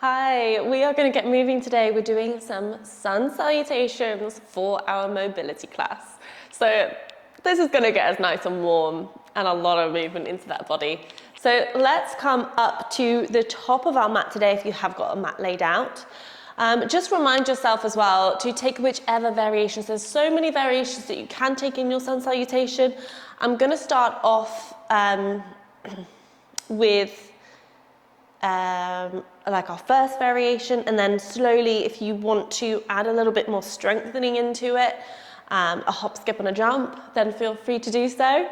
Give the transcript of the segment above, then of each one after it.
Hi, we are going to get moving today. We're doing some sun salutations for our mobility class. So this is going to get us nice and warm and a lot of movement into that body. So let's come up to the top of our mat today if you have got a mat laid out. Just remind yourself as well to take whichever variations. There's so many variations that you can take in your sun salutation. I'm going to start off with like our first variation, and then slowly, if you want to add a little bit more strengthening into it, a hop, skip and a jump, then feel free to do so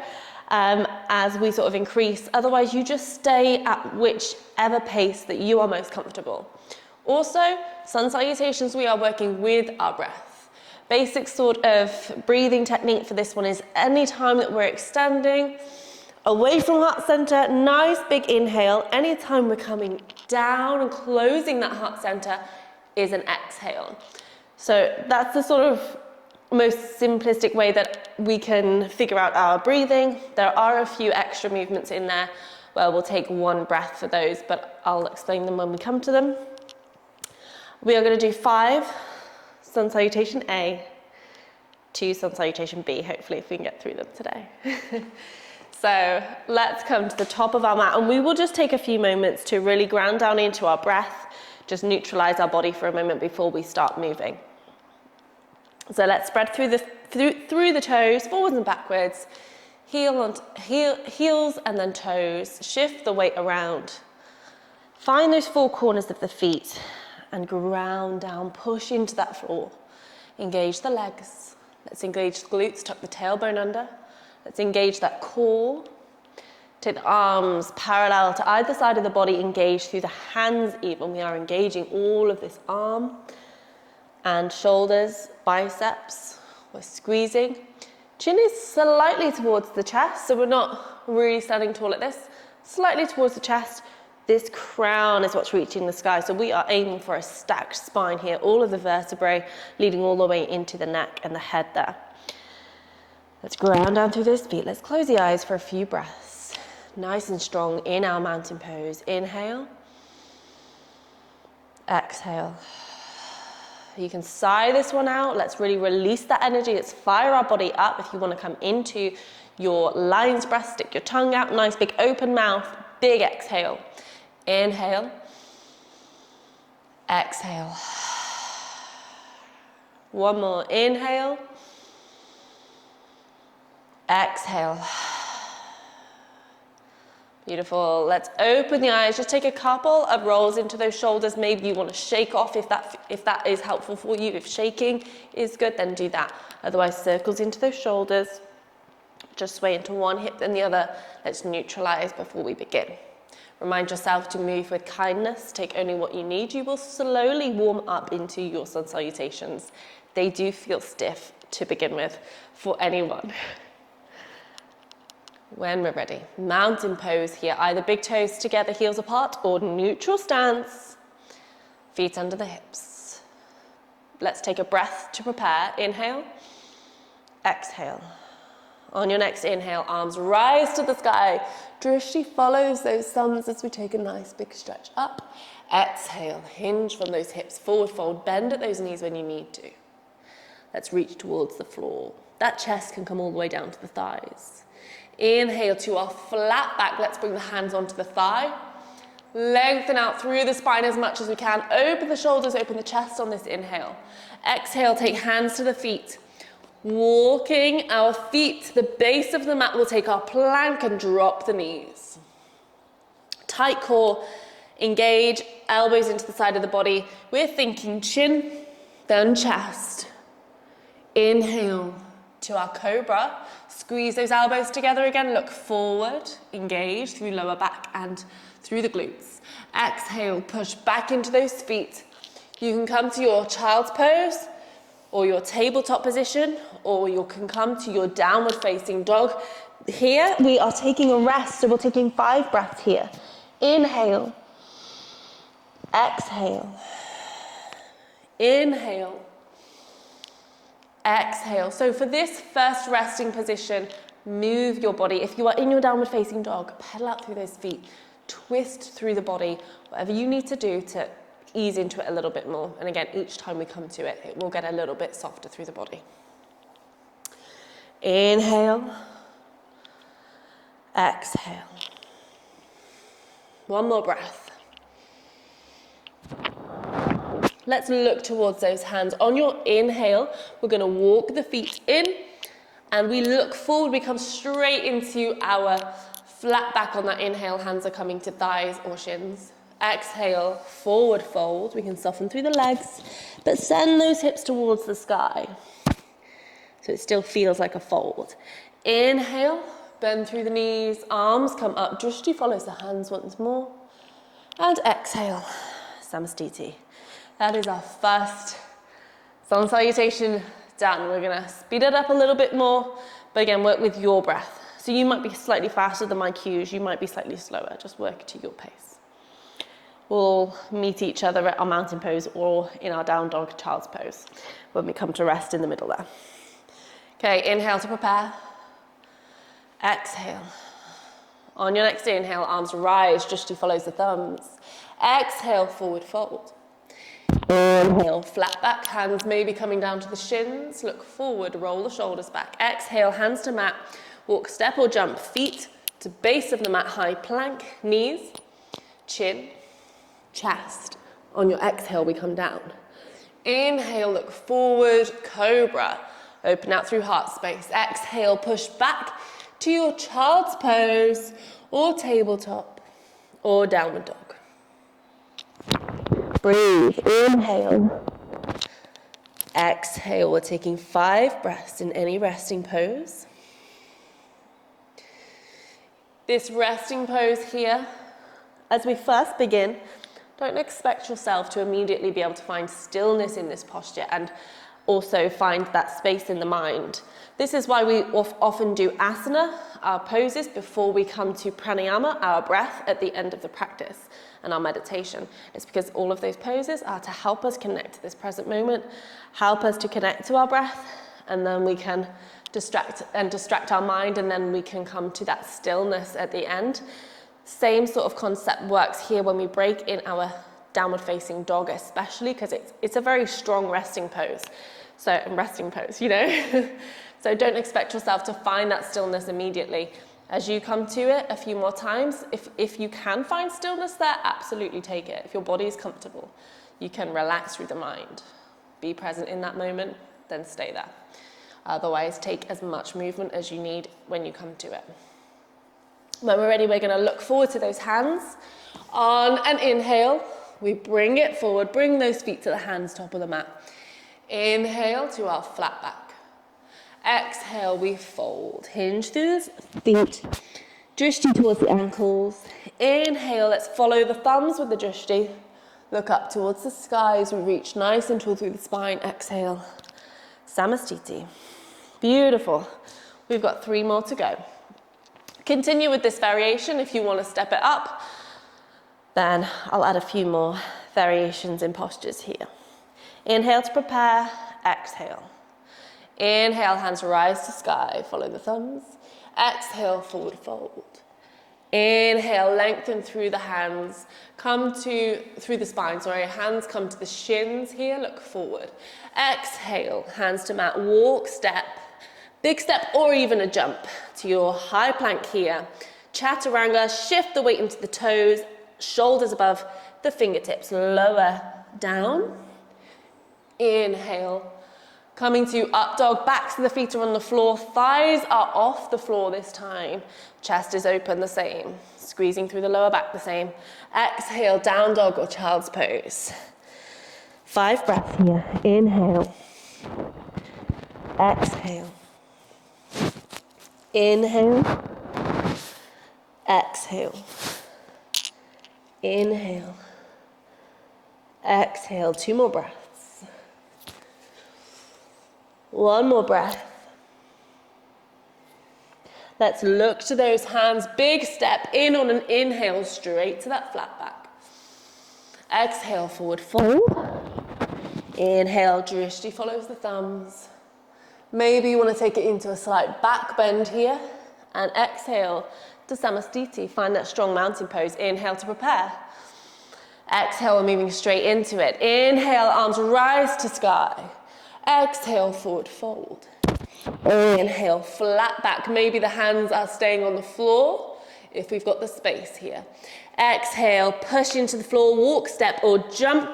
as we sort of increase. Otherwise, you just stay at whichever pace that you are most comfortable. Also, sun salutations, we are working with our breath. Basic sort of breathing technique for this one is any time that we're extending away from heart center, nice big inhale. Anytime we're coming down and closing that heart center is an exhale. So that's the sort of most simplistic way that we can figure out our breathing. There are a few extra movements in there where we'll take one breath for those, but I'll explain them when we come to them. We are going to do 5 sun salutation A, 2 sun salutation B, hopefully if we can get through them today. So let's come to the top of our mat, and we will just take a few moments to really ground down into our breath, just neutralize our body for a moment before we start moving. So let's spread through the toes, forwards and backwards, heels and then toes, shift the weight around. Find those 4 corners of the feet and ground down, push into that floor. Engage the legs. Let's engage the glutes, tuck the tailbone under. Let's engage that core. Take the arms parallel to either side of the body, engage through the hands even. We are engaging all of this arm and shoulders, biceps. We're squeezing. Chin is slightly towards the chest, so we're not really standing tall at this. Slightly towards the chest. This crown is what's reaching the sky, so we are aiming for a stacked spine here. All of the vertebrae leading all the way into the neck and the head there. Let's ground down through those feet. Let's close the eyes for a few breaths. Nice and strong in our mountain pose. Inhale. Exhale. You can sigh this one out. Let's really release that energy. Let's fire our body up. If you want to come into your lion's breath, stick your tongue out. Nice big open mouth. Big exhale. Inhale. Exhale. One more. Inhale. Exhale. Beautiful. Let's open the eyes. Just take a couple of rolls into those shoulders. Maybe you want to shake off if that is helpful for you. If shaking is good, then do that. Otherwise, circles into those shoulders. Just sway into one hip then the other. Let's neutralize before we begin. Remind yourself to move with kindness. Take only what you need. You will slowly warm up into your sun salutations. They do feel stiff to begin with for anyone. When we're ready, mountain pose here, either big toes together, heels apart, or neutral stance, feet under the hips. Let's take a breath to prepare. Inhale, exhale. On your next inhale, arms rise to the sky. Drishti follows those thumbs as we take a nice big stretch up. Exhale, hinge from those hips, forward fold, bend at those knees when you need to. Let's reach towards the floor. That chest can come all the way down to the thighs. Inhale to our flat back. Let's bring the hands onto the thigh. Lengthen out through the spine as much as we can. Open the shoulders, open the chest on this inhale. Exhale, take hands to the feet. Walking our feet to the base of the mat, we'll take our plank and drop the knees. Tight core, engage, elbows into the side of the body. We're thinking chin, then chest. Inhale to our cobra. Squeeze those elbows together again, look forward, engage through lower back and through the glutes. Exhale, push back into those feet. You can come to your child's pose or your tabletop position, or you can come to your downward facing dog. Here we are taking a rest, so we're taking 5 breaths here. Inhale, exhale, inhale, exhale. So for this first resting position, move your body. If you are in your downward facing dog, pedal out through those feet, twist through the body, whatever you need to do to ease into it a little bit more. And again, each time we come to it, it will get a little bit softer through the body. Inhale. Exhale. One more breath. Let's look towards those hands. On your inhale, we're going to walk the feet in and we look forward. We come straight into our flat back on that inhale. Hands are coming to thighs or shins. Exhale, forward fold. We can soften through the legs, but send those hips towards the sky. So it still feels like a fold. Inhale, bend through the knees, arms come up. Drishti follows the hands once more. And exhale, Samastiti. That is our first sun salutation done. We're gonna speed it up a little bit more, but again, work with your breath. So you might be slightly faster than my cues, you might be slightly slower, just work to your pace. We'll meet each other at our mountain pose or in our down dog child's pose when we come to rest in the middle there. Okay, inhale to prepare. Exhale. On your next inhale, arms rise, Drishti follows the thumbs. Exhale, forward fold. Inhale, flat back, hands maybe coming down to the shins. Look forward, roll the shoulders back. Exhale, hands to mat. Walk, step or jump, feet to base of the mat, high plank, knees, chin, chest. On your exhale, we come down. Inhale, look forward, cobra. Open out through heart space. Exhale, push back to your child's pose or tabletop or downward dog. Breathe, inhale. Exhale, we're taking 5 breaths in any resting pose. This resting pose here, as we first begin, don't expect yourself to immediately be able to find stillness in this posture and also find that space in the mind. This is why we often do asana, our poses, before we come to pranayama, our breath, at the end of the practice and our meditation. It's because all of those poses are to help us connect to this present moment, help us to connect to our breath, and then we can distract our mind, and then we can come to that stillness at the end. Same sort of concept works here when we break in our downward facing dog, especially because it's a very strong resting pose. So So don't expect yourself to find that stillness immediately. As you come to it a few more times, if you can find stillness there, absolutely take it. If your body is comfortable, you can relax through the mind. Be present in that moment, then stay there. Otherwise, take as much movement as you need when you come to it. When we're ready, we're going to look forward to those hands. On an inhale, we bring it forward, bring those feet to the hands, top of the mat. Inhale to our flat back. Exhale, we fold. Hinge through the feet. Drishti towards the ankles. Inhale, let's follow the thumbs with the drishti. Look up towards the sky as we reach nice and tall through the spine. Exhale. Samastiti. Beautiful. We've got 3 more to go. Continue with this variation if you want to step it up. Then I'll add a few more variations in postures here. Inhale to prepare. Exhale. Inhale, hands rise to sky, follow the thumbs. Exhale, forward fold. Inhale, lengthen through the hands, through the spine, hands come to the shins here, look forward. Exhale, hands to mat, walk, step, big step or even a jump to your high plank here. Chaturanga, shift the weight into the toes, shoulders above the fingertips, lower down. Inhale. Coming to up dog, backs of the feet are on the floor, thighs are off the floor this time. Chest is open, the same. Squeezing through the lower back, the same. Exhale, down dog or child's pose. 5 breaths here. Inhale. Exhale. Inhale. Exhale. Inhale. Exhale. 2 more breaths. 1 more breath. Let's look to those hands. Big step in on an inhale, straight to that flat back. Exhale, forward fold. Inhale, drishti follows the thumbs. Maybe you want to take it into a slight back bend here. And exhale to Samastiti. Find that strong mountain pose. Inhale to prepare. Exhale, we're moving straight into it. Inhale, arms rise to sky. Exhale, forward fold. Inhale, flat back. Maybe the hands are staying on the floor if we've got the space here. Exhale, push into the floor, walk, step, or jump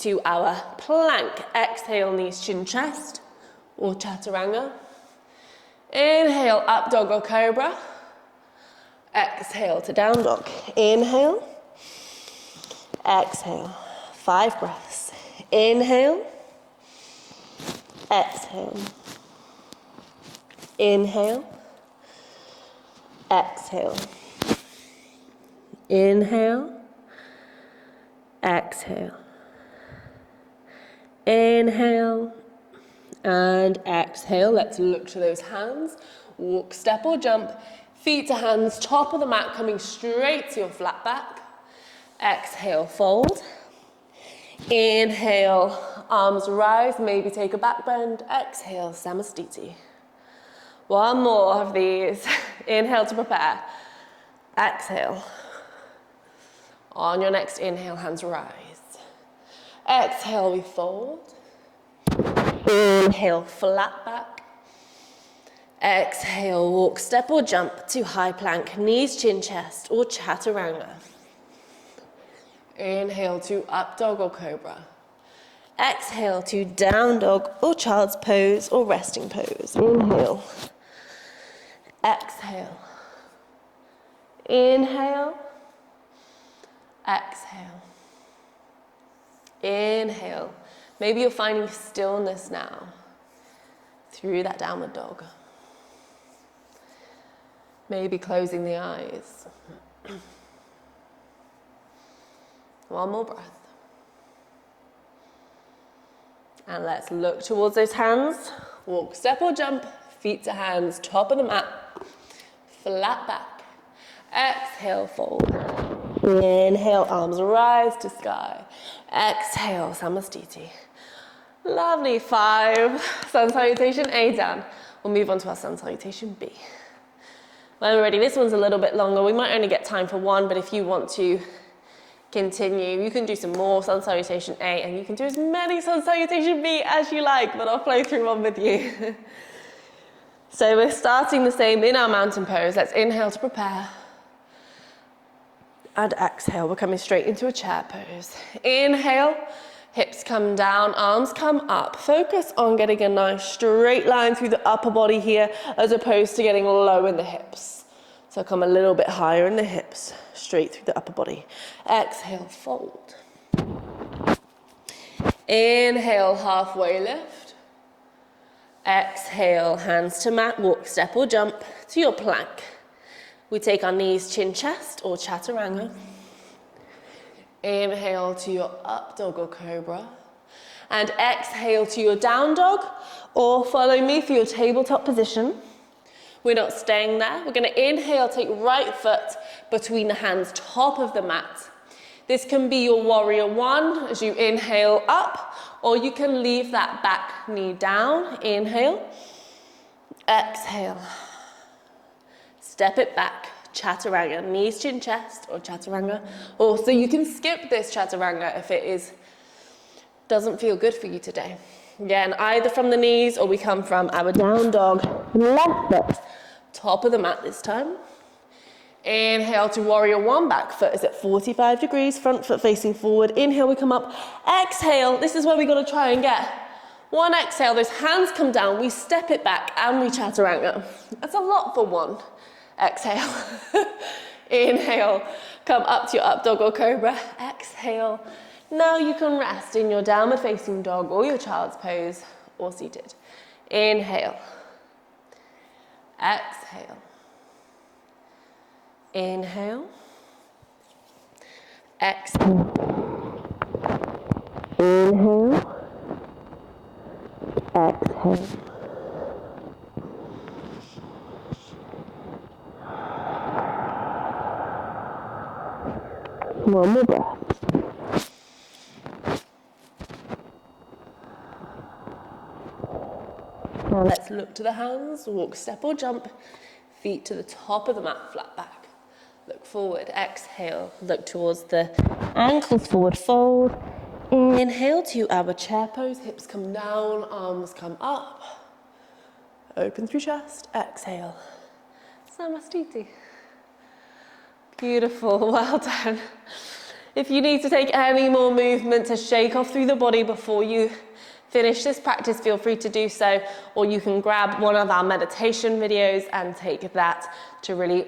to our plank. Exhale, knees, chin, chest, or chaturanga. Inhale, up dog or cobra. Exhale to down dog. Inhale. Exhale. 5 breaths. Inhale. Exhale. Inhale. Exhale. Inhale. Exhale. Inhale. And exhale. Let's look to those hands. Walk, step or jump. Feet to hands, top of the mat coming straight to your flat back. Exhale, fold. Inhale, arms rise, maybe take a back bend. Exhale, Samastiti. One more of these. Inhale to prepare. Exhale. On your next inhale, hands rise. Exhale, we fold. Inhale, flat back. Exhale, walk, step or jump to high plank, knees, chin, chest, or chaturanga. Inhale to up dog or cobra. Exhale to down dog or child's pose or resting pose. Inhale. Exhale. Inhale. Exhale. Inhale. Maybe you're finding stillness now through that downward dog. Maybe closing the eyes. One more breath. And let's look towards those hands. Walk, step or jump, feet to hands, top of the mat. Flat back. Exhale, fold. Inhale, arms rise to sky. Exhale, Samastiti. Lovely. 5. Sun salutation A down. We'll move on to our sun salutation B. When we're ready, this one's a little bit longer. We might only get time for one, but if you want to continue, you can do some more sun salutation A, and you can do as many sun salutation B as you like, but I'll flow through one with you. So we're starting the same in our mountain pose. Let's inhale to prepare. And exhale, we're coming straight into a chair pose. Inhale, hips come down, arms come up. Focus on getting a nice straight line through the upper body here, as opposed to getting low in the hips. So come a little bit higher in the hips, straight through the upper body. Exhale, fold. Inhale, halfway lift. Exhale, hands to mat, walk, step or jump to your plank. We take our knees, chin, chest, or chaturanga. Inhale to your up dog or cobra. And exhale to your down dog, or follow me for your tabletop position. We're not staying there. We're going to inhale, take right foot between the hands, top of the mat. This can be your warrior one as you inhale up, or you can leave that back knee down. Inhale, exhale. Step it back, chaturanga, knees, chin, chest, or chaturanga. Also, you can skip this chaturanga if it doesn't feel good for you today. Again, either from the knees or we come from our down dog, left foot, top of the mat this time. Inhale to warrior one, back foot is at 45 degrees, front foot facing forward. Inhale, we come up. Exhale, this is where we got to try and get. One exhale, those hands come down, we step it back and we chaturanga. That's a lot for one. Exhale. Inhale, come up to your up dog or cobra. Exhale. Now you can rest in your downward facing dog or your child's pose or seated. Inhale. Exhale. Inhale. Exhale. Inhale. Exhale. One more breath. Now let's look to the hands, walk, step or jump, feet to the top of the mat, flat back. Look forward. Exhale, look towards the ankles, forward fold. Inhale to our chair pose, hips come down, arms come up. Open through chest, exhale. Samastiti. Beautiful, well done. If you need to take any more movement to shake off through the body before you finish this practice, feel free to do so, or you can grab one of our meditation videos and take that to really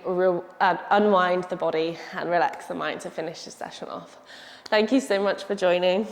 unwind the body and relax the mind to finish the session off. Thank you so much for joining.